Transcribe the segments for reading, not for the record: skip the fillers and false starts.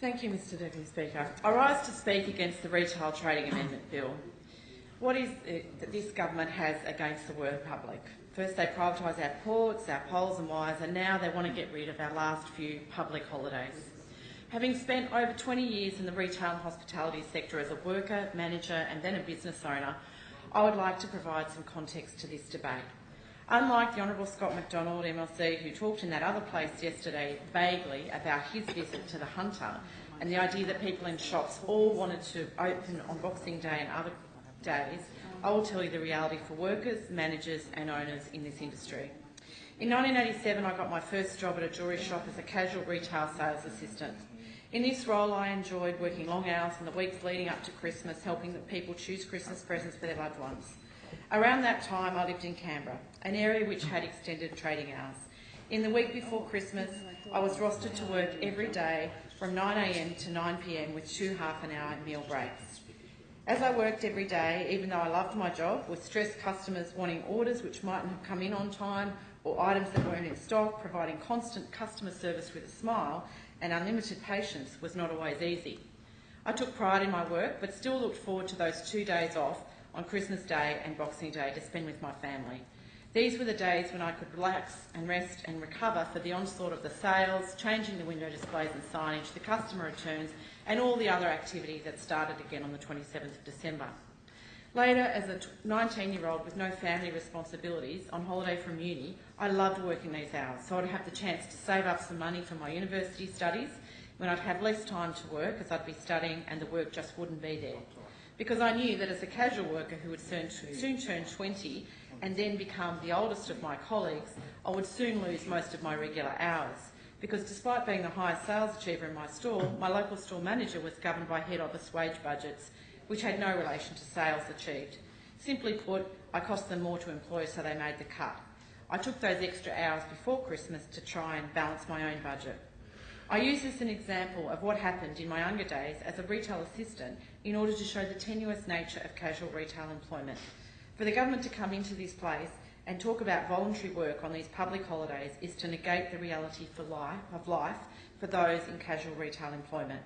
Thank you, Mr Deputy Speaker. I rise to speak against the Retail Trading Amendment Bill. What is it that this government has against the word public? First they privatise our ports, our poles and wires, and now they want to get rid of our last few public holidays. Having spent over 20 years in the retail and hospitality sector as a worker, manager and then a business owner, I would like to provide some context to this debate. Unlike the Honourable Scott McDonald MLC, who talked in that other place yesterday vaguely about his visit to the Hunter and the idea that people in shops all wanted to open on Boxing Day and other days, I will tell you the reality for workers, managers and owners in this industry. In 1987, I got my first job at a jewellery shop as a casual retail sales assistant. In this role, I enjoyed working long hours in the weeks leading up to Christmas, helping people choose Christmas presents for their loved ones. Around that time, I lived in Canberra, an area which had extended trading hours. In the week before Christmas, I was rostered to work every day from 9 a.m. to 9 p.m. with 2 half-an-hour meal breaks. As I worked every day, even though I loved my job, with stressed customers wanting orders which mightn't have come in on time or items that weren't in stock, providing constant customer service with a smile and unlimited patience was not always easy. I took pride in my work but still looked forward to those 2 days off on Christmas Day and Boxing Day to spend with my family. These were the days when I could relax and rest and recover for the onslaught of the sales, changing the window displays and signage, the customer returns and all the other activities that started again on the 27th of December. Later, as a 19-year-old with no family responsibilities on holiday from uni, I loved working these hours, so I'd have the chance to save up some money for my university studies when I'd have less time to work as I'd be studying and the work just wouldn't be there. Because I knew that as a casual worker who would soon turn 20 and then become the oldest of my colleagues, I would soon lose most of my regular hours. Because despite being the highest sales achiever in my store, my local store manager was governed by head office wage budgets, which had no relation to sales achieved. Simply put, I cost them more to employ, so they made the cut. I took those extra hours before Christmas to try and balance my own budget. I use this as an example of what happened in my younger days as a retail assistant in order to show the tenuous nature of casual retail employment. For the government to come into this place and talk about voluntary work on these public holidays is to negate the reality of life for those in casual retail employment.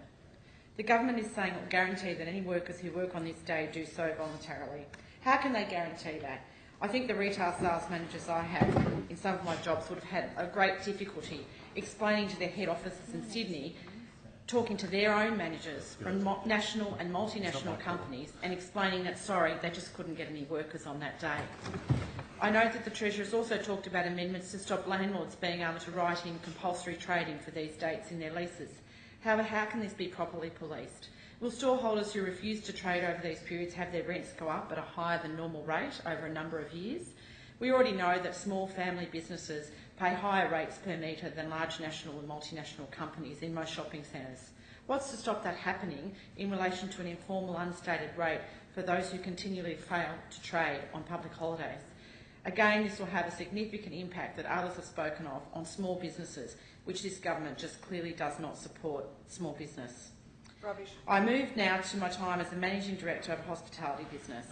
The government is saying it will guarantee that any workers who work on this day do so voluntarily. How can they guarantee that? I think the retail sales managers I have in some of my jobs would have had a great difficulty explaining to their head offices in Sydney, talking to their own managers from national and multinational companies and explaining that, sorry, they just couldn't get any workers on that day. I note that the Treasurer has also talked about amendments to stop landlords being able to write in compulsory trading for these dates in their leases. However, how can this be properly policed? Will storeholders who refuse to trade over these periods have their rents go up at a higher than normal rate over a number of years? We already know that small family businesses pay higher rates per metre than large national and multinational companies in most shopping centres. What's to stop that happening in relation to an informal, unstated rate for those who continually fail to trade on public holidays? Again, this will have a significant impact that others have spoken of on small businesses, which this government just clearly does not support small business. Rubbish. I move now to my time as the Managing Director of a hospitality business.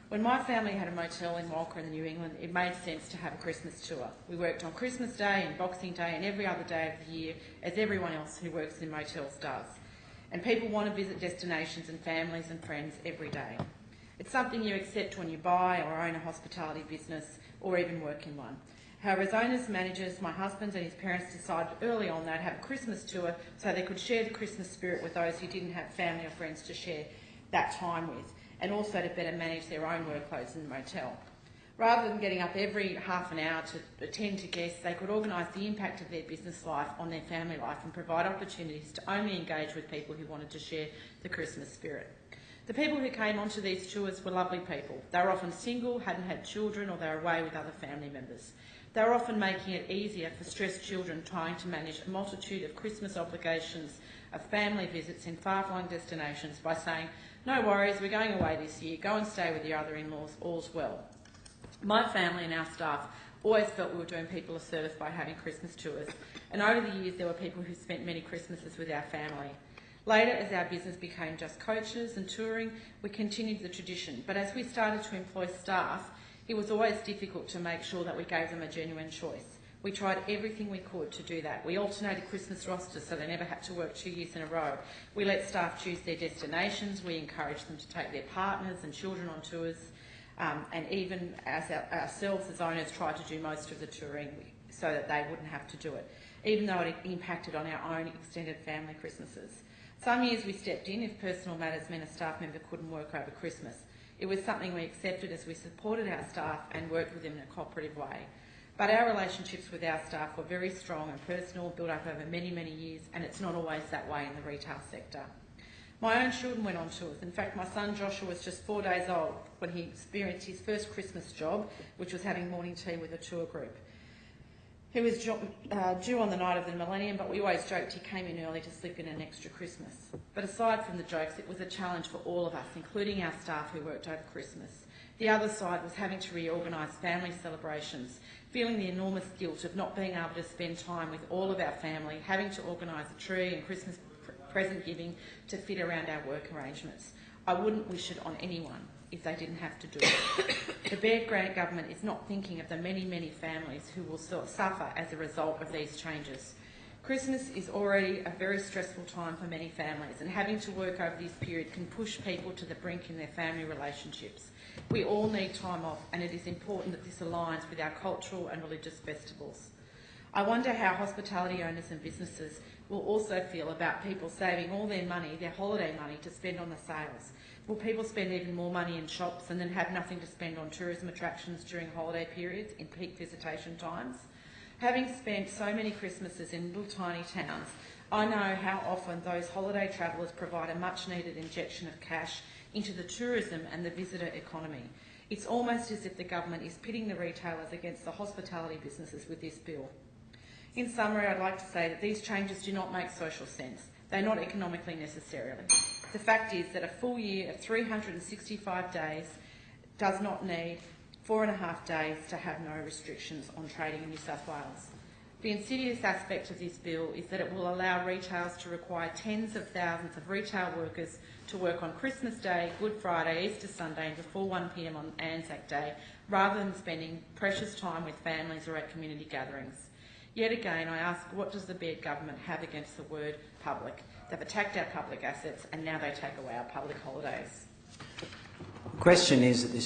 When my family had a motel in Walker in New England, it made sense to have a Christmas tour. We worked on Christmas Day and Boxing Day and every other day of the year, as everyone else who works in motels does. And people want to visit destinations and families and friends every day. It's something you accept when you buy or own a hospitality business or even work in one. However, as owners, managers, my husband and his parents decided early on they'd have a Christmas tour so they could share the Christmas spirit with those who didn't have family or friends to share that time with, and also to better manage their own workloads in the motel. Rather than getting up every half an hour to attend to guests, they could organise the impact of their business life on their family life and provide opportunities to only engage with people who wanted to share the Christmas spirit. The people who came onto these tours were lovely people. They were often single, hadn't had children, or they were away with other family members. They were often making it easier for stressed children trying to manage a multitude of Christmas obligations, of family visits in far-flung destinations by saying, no worries, we're going away this year, go and stay with your other in-laws, all's well. My family and our staff always felt we were doing people a service by having Christmas tours, and over the years there were people who spent many Christmases with our family. Later, as our business became just coaches and touring, we continued the tradition, but as we started to employ staff, it was always difficult to make sure that we gave them a genuine choice. We tried everything we could to do that. We alternated Christmas rosters so they never had to work 2 years in a row. We let staff choose their destinations. We encouraged them to take their partners and children on tours. And even as ourselves as owners tried to do most of the touring so that they wouldn't have to do it, even though it impacted on our own extended family Christmases. Some years we stepped in if personal matters meant a staff member couldn't work over Christmas. It was something we accepted as we supported our staff and worked with them in a cooperative way. But our relationships with our staff were very strong and personal, built up over many, many years, and it's not always that way in the retail sector. My own children went on tours. In fact, my son Joshua was just 4 days old when he experienced his first Christmas job, which was having morning tea with a tour group. He was due on the night of the millennium, but we always joked he came in early to slip in an extra Christmas. But aside from the jokes, it was a challenge for all of us, including our staff who worked over Christmas. The other side was having to reorganise family celebrations, feeling the enormous guilt of not being able to spend time with all of our family, having to organise a tree and Christmas present giving to fit around our work arrangements. I wouldn't wish it on anyone if they didn't have to do it. The Baird Grant government is not thinking of the many, many families who will suffer as a result of these changes. Christmas is already a very stressful time for many families, and having to work over this period can push people to the brink in their family relationships. We all need time off, and it is important that this aligns with our cultural and religious festivals. I wonder how hospitality owners and businesses will also feel about people saving all their money, their holiday money, to spend on the sales. Will people spend even more money in shops and then have nothing to spend on tourism attractions during holiday periods in peak visitation times? Having spent so many Christmases in little tiny towns, I know how often those holiday travellers provide a much-needed injection of cash into the tourism and the visitor economy. It's almost as if the government is pitting the retailers against the hospitality businesses with this bill. In summary, I'd like to say that these changes do not make social sense. They're not economically necessary. The fact is that a full year of 365 days does not need 4.5 days to have no restrictions on trading in New South Wales. The insidious aspect of this bill is that it will allow retailers to require tens of thousands of retail workers to work on Christmas Day, Good Friday, Easter Sunday and before 1 p.m. on Anzac Day, rather than spending precious time with families or at community gatherings. Yet again, I ask, what does the Baird government have against the word public? They've attacked our public assets and now they take away our public holidays. The question is that this